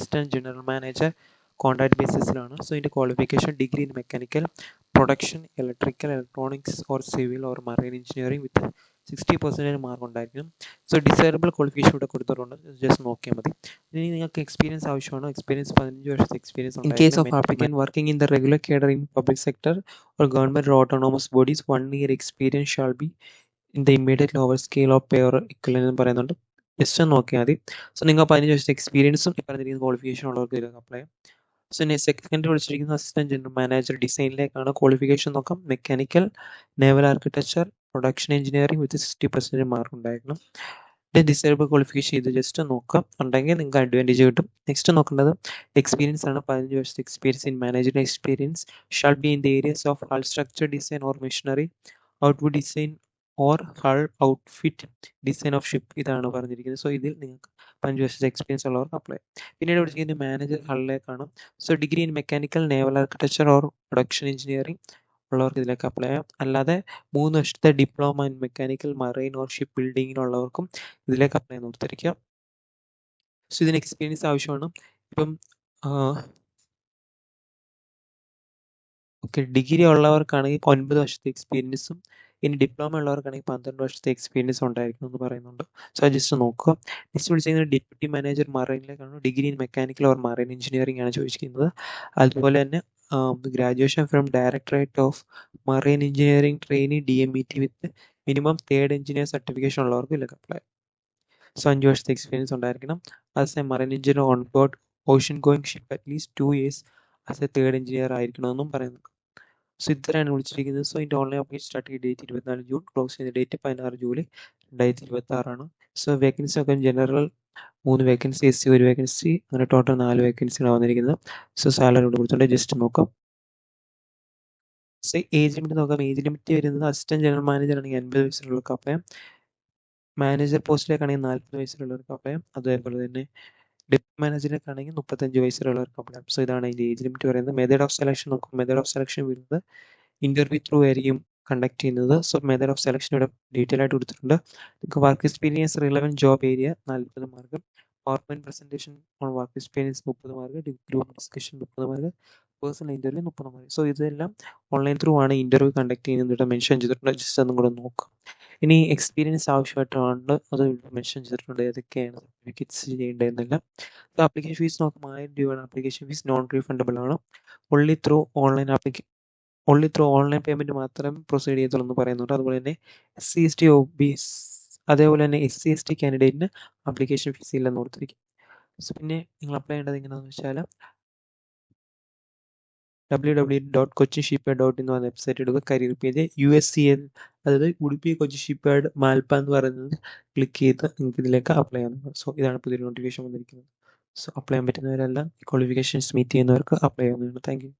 Assistant general manager contract ബേസിസിലാണ്. So ഇതിൻ്റെ qualification degree in mechanical production, electrical, electronics or civil or marine engineering with 60% mark ഉണ്ടായിരിക്കും. So desirable qualification ഇവിടെ കൊടുത്തിട്ടുണ്ട്, just നോക്കിയാൽ മതി. ഇനി നിങ്ങൾക്ക് എക്സ്പീരിയൻസ് ആവശ്യമാണോ? എക്സ്പീരിയൻസ് 15 വർഷത്തെ എക്സ്പീരിയൻസ് ഉണ്ട്. In case of applicant working in the regular cadre in public sector or government autonomous bodies 1 year experience shall be in the immediate lower scale of pay or equivalent എന്ന് പറയുന്നുണ്ട്. Just ഒന്ന് നോക്കിയാൽ മതി. So നിങ്ങൾ 15 വർഷത്തെ എക്സ്പീരിയൻസും പറഞ്ഞിരിക്കുന്ന qualification ഉള്ളവർക്ക് ഇതിലേക്ക് അപ്ലൈ ചെയ്യാം. സോ സെക്കൻഡ് വിളിച്ചിരിക്കുന്ന അസിസ്റ്റന്റ് ജനറൽ മാനേജർ ഡിസൈനിലേക്കാണ്. ക്വാളിഫിക്കേഷൻ നോക്കാം. Mechanical, naval architecture, production engineering with 60% mark ഉണ്ടായിരിക്കണം. ഡിസേബിൾ ക്വാളിഫിക്കേഷൻ ഇത് ജസ്റ്റ് നോക്കാം, ഉണ്ടെങ്കിൽ നിങ്ങൾക്ക് അഡ്വാൻറ്റേജ് കിട്ടും. നെക്സ്റ്റ് നോക്കേണ്ടത് എക്സ്പീരിയൻസ് ആണ്. 15 വർഷത്തെ experience in managerial experience shall be in the areas of hull structure design or machinery, output design or hull outfit design of ship. ഇതാണ് പറഞ്ഞിരിക്കുന്നത്. സോ ഇതിൽ നിങ്ങൾക്ക് 5 വർഷത്തെ എക്സ്പീരിയൻസ് ഉള്ളവർക്ക് അപ്ലൈ. പിന്നീട് വിളിച്ചിരിക്കുന്നത് മാനേജർ ഹള്ളിലേക്കാണ്. So degree in mechanical, naval architecture or production engineering ഉള്ളവർക്ക് ഇതിലേക്ക് അപ്ലൈ ചെയ്യാം. അല്ലാതെ 3 വർഷത്തെ diploma in mechanical, marine or ship ബിൽഡിങ്ങിനുള്ളവർക്കും ഇതിലേക്ക് അപ്ലൈ ചെയ്യാൻ ഓർത്തിരിക്കുക. സോ ഇതിന് എക്സ്പീരിയൻസ് ആവശ്യമാണ്. ഇപ്പം ഓക്കെ, ഡിഗ്രി ഉള്ളവർക്കാണെങ്കിൽ 9 വർഷത്തെ എക്സ്പീരിയൻസും ഇനി ഡിപ്ലോമ ഉള്ളവർക്കാണെങ്കിൽ 12 വർഷത്തെ എക്സ്പീരിയൻസ് ഉണ്ടായിരിക്കണം എന്ന് പറയുന്നുണ്ട്. സോ ജസ്റ്റ് നോക്കുക. നെക്സ്റ്റ് വിളിച്ചിരിക്കുന്നത് ഡെപ്യൂട്ടി മാനേജർ മറൈനിലേക്കാണ്. Degree in mechanical or marine engineering ആണ് ചോദിച്ചിരിക്കുന്നത്. അതുപോലെ തന്നെ graduation from directorate of marine engineering trainee DMET with minimum 3rd engineer certification ഉള്ളവർക്ക് ഇതിലേക്ക് അപ്ലൈ. സോ 5 വർഷത്തെ എക്സ്പീരിയൻസ് ഉണ്ടായിരിക്കണം. As a marine engineer on board ocean going ship at least 2 years as a 3rd engineer ആയിരിക്കണമെന്നും പറയുന്നു. So ഇത്രയാണ് വിളിച്ചിരിക്കുന്നത്. So ഇതിൻ്റെ online application start ചെയ്ത ഡേറ്റ് 24 ജൂൺ, ക്ലോസ് ചെയ്യുന്ന ഡേറ്റ് 16 ജൂലൈ 2026 ആണ്. സോ വേക്കൻസി ഒക്കെ ജനറൽ 3 വേക്കൻസി, SC 1 വേക്കൻസി, അങ്ങനെ ടോട്ടൽ 4 വേക്കൻസിയാണ് വന്നിരിക്കുന്നത്. സോ സാലറി ഇവിടെ കൊടുത്തിട്ടുണ്ട്, ജസ്റ്റ് നോക്കാം. സോ ഏജ് ലിമിറ്റ് നോക്കാം. ഏജ് ലിമിറ്റ് വരുന്നത് അസിസ്റ്റന്റ് ജനറൽ മാനേജർ ആണെങ്കിൽ 50 വയസ്സിലുള്ളവർക്ക് അപ്ലൈ ചെയ്യാം. മാനേജർ പോസ്റ്റിലേക്കാണെങ്കിൽ 40 വയസ്സിലുള്ളവർക്ക് അപ്ലൈ ചെയ്യാം. അതേപോലെ തന്നെ ഡെപ്യൂട്ടി മാനേജറിലേക്കാണെങ്കിൽ 35 വയസ്സിലുള്ളവർക്ക് അപ്ലൈ ചെയ്യാം. സോ ഇതാണ് അതിൻ്റെ ഏജ് ലിമിറ്റ് പറയുന്നത്. മെത്തേഡ് ഓഫ് സെലക്ഷൻ നോക്കും. മെത്തേഡ് ഓഫ് സെലക്ഷൻ വരുന്നത് ഇന്റർവ്യൂ ത്രൂ ആയിരിക്കും കണ്ടക്ട് ചെയ്യുന്നത്. സോ മെത്തേഡ് ഓഫ് സെലക്ഷൻ ഇവിടെ ഡീറ്റെയിൽ ആയിട്ട് കൊടുത്തിട്ടുണ്ട്. നിങ്ങൾക്ക് work experience, relevant job area 40 mark, PowerPoint presentation on work experience 30 mark, group discussion 30 mark, personal interview 30 mark. So ഇതെല്ലാം online through ആണ് interview conduct ചെയ്യുന്നത്. ഇവിടെ മെൻഷൻ ചെയ്തിട്ടുണ്ട്, ജസ്റ്റ് അതും കൂടെ നോക്കാം. ഇനി എക്സ്പീരിയൻസ് ആവശ്യമായിട്ടാണ് അത് മെൻഷൻ ചെയ്തിട്ടുണ്ട്, ഏതൊക്കെയാണ് സർട്ടിഫിക്കറ്റ്സ് ചെയ്യേണ്ടതെന്നെല്ലാം. ആപ്ലിക്കേഷൻ ഫീസ് നോക്കാം. 1000 രൂപയാണ് ആപ്ലിക്കേഷൻ ഫീസ്. നോൺ റീഫണ്ടബിൾ ആണ്. ഓൺലി ത്രൂ ഓൺലൈൻ പേയ്മെന്റ് മാത്രമേ പ്രൊസീഡ് ചെയ്യത്തുള്ളൂ എന്ന് പറയുന്നുണ്ട്. അതുപോലെ തന്നെ SC/ST OBS, അതേപോലെ തന്നെ SC/ST കാൻഡിഡേറ്റിന് ആപ്ലിക്കേഷൻ ഫീസ് ഇല്ലെന്ന് ഓർത്തിരിക്കും. സോ പിന്നെ നിങ്ങൾ അപ്ലൈ ചെയ്യേണ്ടത് എങ്ങനെയാണെന്ന് വെച്ചാൽ www.cochinshipyard.in എന്ന വെബ്സൈറ്റ് എടുക്കുക. കരിയർ പേജ് USCL, അതായത് ഉടുപ്പി കൊച്ചി ഷിപ്പ്യാർഡ് മാൽപ്പ എന്ന് പറയുന്നത് ക്ലിക്ക് ചെയ്ത് നിങ്ങൾക്ക് ഇതിലേക്ക് അപ്ലൈ ചെയ്യാം. സോ ഇതാണ് പുതിയൊരു നോട്ടിഫിക്കേഷൻ വന്നിരിക്കുന്നത്. സോ അപ്ലൈ ചെയ്യാൻ പറ്റുന്നവരെല്ലാം ക്വാളിഫിക്കേഷൻസ് മീറ്റ് ചെയ്യുന്നവർക്ക് അപ്ലൈ ചെയ്യാവുന്നതാണ്. Thank you.